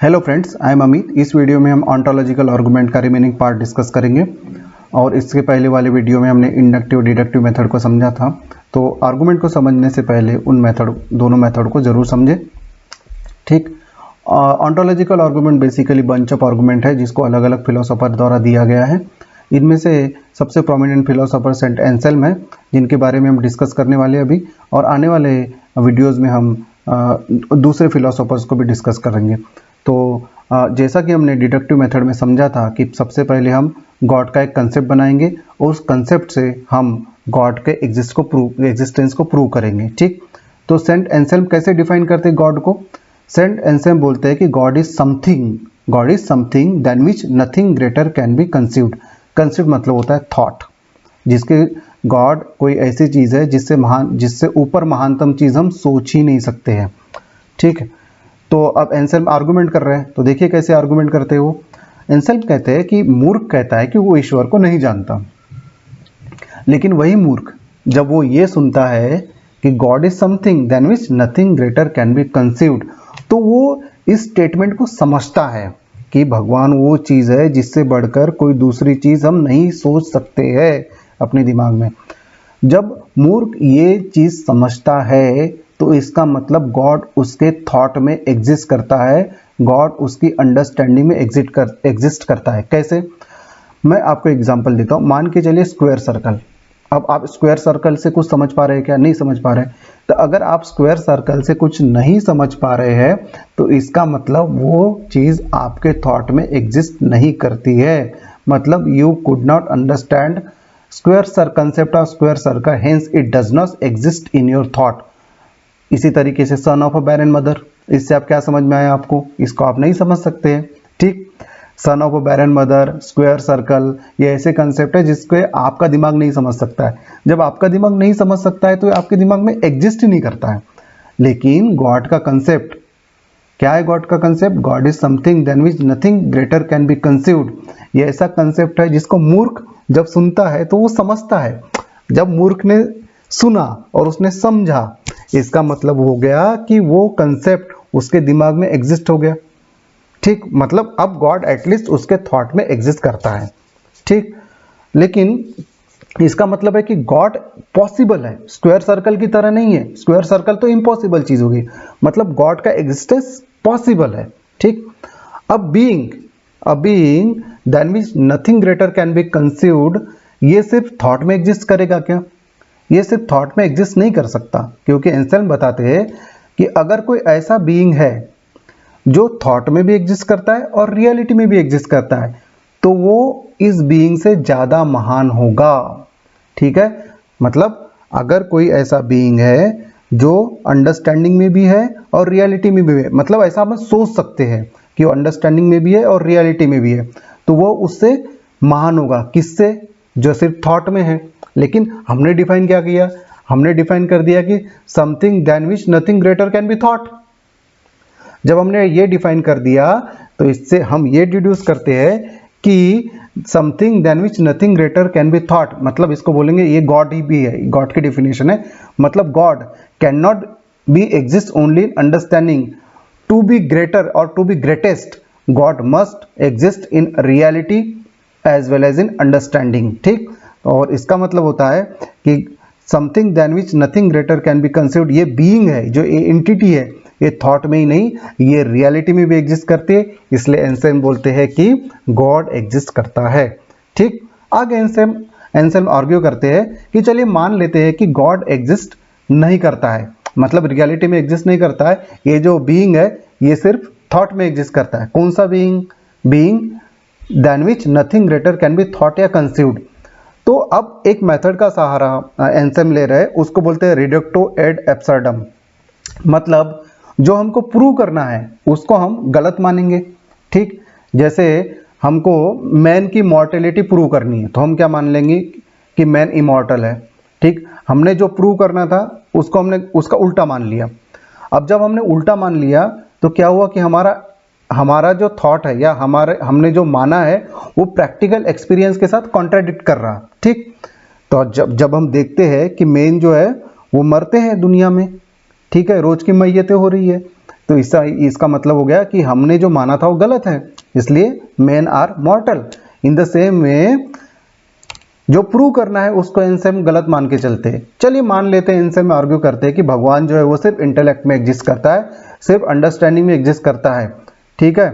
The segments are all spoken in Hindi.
Hello friends, I am Amit. इस वीडियो में हम ऑन्टोलॉजिकल आर्गुमेंट का रिमेनिंग पार्ट डिस्कस करेंगे और इसके पहले वाले वीडियो में हमने इंडक्टिव डिडक्टिव मेथड को समझा था। तो आर्गुमेंट को समझने से पहले उन दोनों मेथड को जरूर समझें। ठीक, ontological argument basically bunch of argument है जिसको अलग अलग फिलोसोफर द्वारा दिया गया है। इनमें से सबसे प्रोमिनेंट फिलोसोफर सेंट एंसेल्म है, जिनके बारे में हम डिस्कस करने वाले अभी, और आने वाले वीडियोज़ में हम दूसरे फिलोसोफर्स को भी डिस्कस करेंगे। तो जैसा कि हमने डिडक्टिव मेथड में समझा था कि सबसे पहले हम गॉड का एक कंसेप्ट बनाएंगे और उस कंसेप्ट से हम गॉड के एग्जिस्टेंस को प्रूव करेंगे। ठीक, तो सेंट एंसेल्म कैसे डिफाइन करते हैं गॉड को? सेंट एंसेल्म बोलते हैं कि God is something than which nothing greater can be conceived. Conceived मतलब होता है थॉट, जिसके गॉड कोई ऐसी चीज़ है जिससे ऊपर महानतम चीज़ हम सोच ही नहीं सकते हैं। ठीक है, तो अब एंसेल्म आर्गुमेंट कर रहे हैं, तो देखिए कैसे आर्गुमेंट करते हैं वो। एंसेल्म कहते हैं कि मूर्ख कहता है कि वो ईश्वर को नहीं जानता, लेकिन वही मूर्ख जब वो ये सुनता है कि God is something than which nothing greater can be conceived, तो वो इस स्टेटमेंट को समझता है कि भगवान वो चीज़ है जिससे बढ़कर कोई दूसरी चीज़ हम नहीं सोच सकते हैं अपने दिमाग में। जब मूर्ख ये चीज़ समझता है तो इसका मतलब गॉड उसके थॉट में एग्जिस्ट करता है, गॉड उसकी अंडरस्टैंडिंग में एग्जिस्ट करता है। कैसे? मैं आपको एग्जांपल देता हूँ। मान के चलिए स्क्वायर सर्कल। अब आप स्क्वायर सर्कल से कुछ समझ पा रहे हैं क्या? नहीं समझ पा रहे। तो अगर आप स्क्वायर सर्कल से कुछ नहीं समझ पा रहे हैं तो इसका मतलब वो चीज़ आपके थॉट में एग्जिस्ट नहीं करती है। मतलब you could not understand square concept of square circle, hence it does not exist in your thought. इसी तरीके से सन ऑफ अ बैरन मदर, इससे आप क्या समझ में आया आपको? इसको आप नहीं समझ सकते हैं। ठीक, son of a barren mother, square circle, ये ऐसे कंसेप्ट है जिसके आपका दिमाग नहीं समझ सकता है। जब आपका दिमाग नहीं समझ सकता है तो आपके दिमाग में एग्जिस्ट ही नहीं करता है। लेकिन गॉड का कंसेप्ट क्या है? गॉड का concept, God is something than which nothing greater can be conceived. ये ऐसा कंसेप्ट है जिसको मूर्ख जब सुनता है तो वो समझता है। जब मूर्ख ने सुना और उसने समझा, इसका मतलब हो गया कि वो कंसेप्ट उसके दिमाग में एग्जिस्ट हो गया। ठीक, मतलब अब गॉड एटलीस्ट उसके थॉट में एग्जिस्ट करता है। ठीक, लेकिन इसका मतलब है कि गॉड पॉसिबल है, स्क्वायर सर्कल की तरह नहीं है। स्क्वायर सर्कल तो इम्पॉसिबल चीज होगी, मतलब गॉड का एग्जिस्टेंस पॉसिबल है। ठीक, अब being than which nothing greater can be conceived, ये सिर्फ थॉट में एग्जिस्ट करेगा क्या? ये सिर्फ थॉट में एग्जिस्ट नहीं कर सकता, क्योंकि एंसेल्म बताते हैं कि अगर कोई ऐसा बीइंग है जो थॉट में भी एग्जिस्ट करता है और रियलिटी में भी एग्जिस्ट करता है तो वो इस बीइंग से ज़्यादा महान होगा। ठीक है, मतलब अगर कोई ऐसा बीइंग है जो अंडरस्टैंडिंग में भी है और रियलिटी में भी है, मतलब ऐसा हम सोच सकते हैं कि वो अंडरस्टैंडिंग में भी है और रियलिटी में भी है, तो वो उससे महान होगा। किससे? जो सिर्फ थॉट में है। लेकिन हमने डिफाइन क्या किया? हमने डिफाइन कर दिया कि something than which nothing greater can be thought. जब हमने ये डिफाइन कर दिया तो इससे हम ये डिड्यूस करते हैं कि something than which nothing greater can be thought, मतलब इसको बोलेंगे ये गॉड ही भी है। गॉड की डेफिनेशन है, मतलब God can not be exist only in understanding. To be greater और to be greatest, God must exist in reality as well as in understanding. ठीक, और इसका मतलब होता है कि something than which nothing greater can be conceived, ये बीइंग है, जो ये एंटिटी है, ये थॉट में ही नहीं, ये रियलिटी में भी एग्जिस्ट करती है। इसलिए एंसेल्म बोलते हैं कि गॉड एग्जिस्ट करता है। ठीक, आगे एंसेल्म आर्ग्यू करते हैं कि चलिए मान लेते हैं कि गॉड एग्जिस्ट नहीं करता है, मतलब रियलिटी में एग्जिस्ट नहीं करता है। ये जो बीइंग है ये सिर्फ थॉट में एग्जिस्ट करता है। कौन सा being? Being than which nothing greater can be thought या कंसीव्ड। तो अब एक मेथड का सहारा एंसेल्म ले रहे हैं, उसको बोलते हैं रिडक्टो एड एब्सर्डम। मतलब जो हमको प्रूव करना है उसको हम गलत मानेंगे। ठीक, जैसे हमको मैन की मॉर्टेलिटी प्रूव करनी है तो हम क्या मान लेंगे कि मैन इमॉर्टल है। ठीक, हमने जो प्रूव करना था उसको हमने उसका उल्टा मान लिया। अब जब हमने उल्टा मान लिया तो क्या हुआ कि हमारा जो थॉट है या हमने जो माना है वो प्रैक्टिकल एक्सपीरियंस के साथ कॉन्ट्राडिक्ट कर रहा। ठीक, तो जब हम देखते हैं कि मैन जो है वो मरते हैं दुनिया में, ठीक है, रोज की मैयतें हो रही है, तो इसका मतलब हो गया कि हमने जो माना था वो गलत है, इसलिए men are mortal. In the same way जो प्रूव करना है उसको इनसे हम गलत मान के चलते हैं। चलिए मान लेते हैं, इनसे हम आर्ग्यू करते हैं कि भगवान जो है वो सिर्फ इंटेलेक्ट में एग्जिस्ट करता है, सिर्फ अंडरस्टैंडिंग में एग्जिस्ट करता है, ठीक है।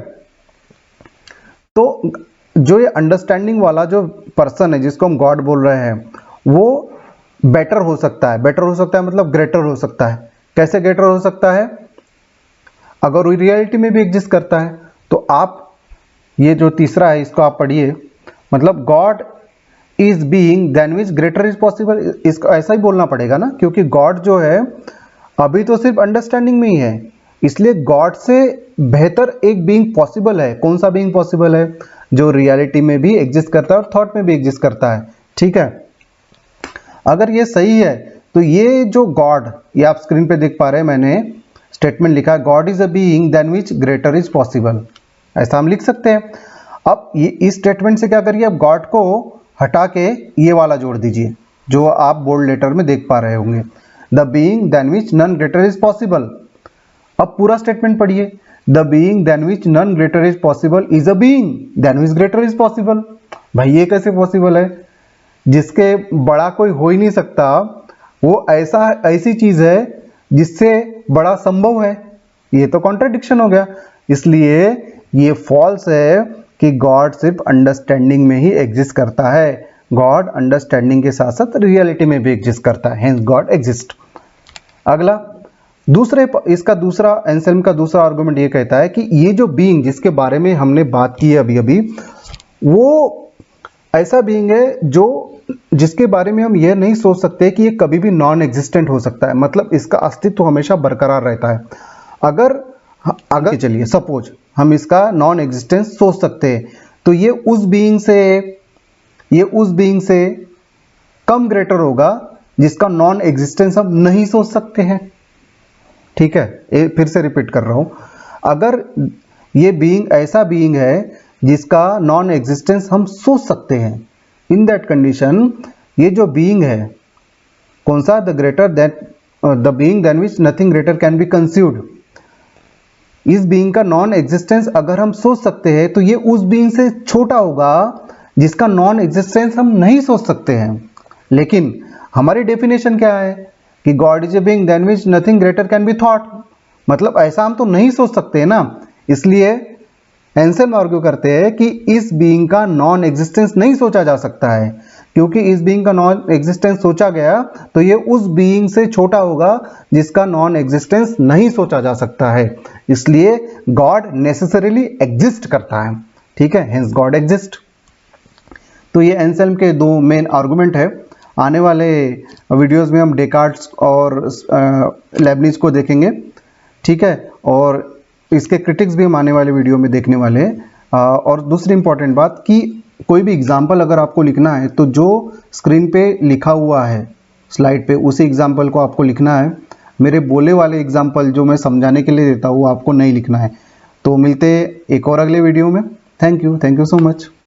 तो जो ये अंडरस्टैंडिंग वाला जो पर्सन है जिसको हम गॉड बोल रहे हैं वो बेटर हो सकता है। बेटर हो सकता है मतलब ग्रेटर हो सकता है। कैसे ग्रेटर हो सकता है? अगर वो रियलिटी में भी एग्जिस्ट करता है तो आप ये जो तीसरा है इसको आप पढ़िए, मतलब God is being than which greater is possible. इसको ऐसा ही बोलना पड़ेगा ना, क्योंकि गॉड जो है अभी तो सिर्फ अंडरस्टैंडिंग में ही है, इसलिए गॉड से बेहतर एक बीइंग पॉसिबल है। कौन सा बीइंग पॉसिबल है? जो रियलिटी में भी एग्जिस्ट करता है और थॉट में भी एग्जिस्ट करता है, ठीक है। अगर ये सही है तो ये जो गॉड, ये आप स्क्रीन पे देख पा रहे हैं, मैंने स्टेटमेंट लिखा है God is a being than which greater is possible, ऐसा हम लिख सकते हैं। अब ये इस स्टेटमेंट से क्या करिए, अब गॉड को हटा के ये वाला जोड़ दीजिए जो आप बोल्ड लेटर में देख पा रहे होंगे, the being than which none greater is possible. अब पूरा स्टेटमेंट पढ़िए, the being than which none greater is possible is a being than which greater is possible. भाई ये कैसे पॉसिबल है? जिसके बड़ा कोई हो ही नहीं सकता, वो ऐसी चीज है जिससे बड़ा संभव है। ये तो कॉन्ट्रडिक्शन हो गया, इसलिए ये फॉल्स है कि गॉड सिर्फ अंडरस्टैंडिंग में ही एग्जिस्ट करता है। गॉड अंडरस्टैंडिंग के साथ साथ रियलिटी में भी एग्जिस्ट करता है, हेंस गॉड एग्जिस्ट। अगला इसका दूसरा एंसेल्म का दूसरा आर्गुमेंट ये कहता है कि ये जो बीइंग जिसके बारे में हमने बात की है अभी अभी, वो ऐसा बीइंग है जिसके बारे में हम ये नहीं सोच सकते कि ये कभी भी नॉन एग्जिस्टेंट हो सकता है, मतलब इसका अस्तित्व हमेशा बरकरार रहता है। अगर चलिए सपोज हम इसका नॉन एग्जिस्टेंस सोच सकते हैं तो ये उस बीइंग से कम ग्रेटर होगा जिसका नॉन एग्जिस्टेंस हम नहीं सोच सकते हैं, ठीक है। फिर से रिपीट कर रहा हूं, अगर ये बीइंग ऐसा बीइंग है जिसका नॉन एग्जिस्टेंस हम सोच सकते हैं, इन दैट कंडीशन ये जो बीइंग है कौन सा, the being than which nothing greater can be conceived. इस बीइंग का नॉन एग्जिस्टेंस अगर हम सोच सकते हैं तो ये उस बीइंग से छोटा होगा जिसका नॉन एग्जिस्टेंस हम नहीं सोच सकते हैं। लेकिन हमारी डेफिनेशन क्या है कि God is a being than which nothing greater can be thought, मतलब ऐसा हम तो नहीं सोच सकते ना, इसलिए एंसेल्म आर्ग्यू करते हैं कि इस बीइंग का नॉन एग्जिस्टेंस नहीं सोचा जा सकता है, क्योंकि इस बीइंग का नॉन एग्जिस्टेंस सोचा गया तो ये उस बीइंग से छोटा होगा जिसका नॉन एग्जिस्टेंस नहीं सोचा जा सकता है, इसलिए गॉड नेसेसरीली एग्जिस्ट करता है, ठीक है, हेंस गॉड एग्जिस्ट। तो ये एंसेल्म के दो मेन आर्गुमेंट है। आने वाले वीडियोस में हम डेकार्ट्स और लेबनिज को देखेंगे, ठीक है, और इसके क्रिटिक्स भी हम आने वाले वीडियो में देखने वाले हैं। और दूसरी इंपॉर्टेंट बात कि कोई भी एग्जाम्पल अगर आपको लिखना है तो जो स्क्रीन पे लिखा हुआ है स्लाइड पे उसी एग्जाम्पल को आपको लिखना है। मेरे बोले वाले एग्जाम्पल जो मैं समझाने के लिए देता हूँ वो आपको नहीं लिखना है। तो मिलते हैं एक और अगले वीडियो में। Thank you so much.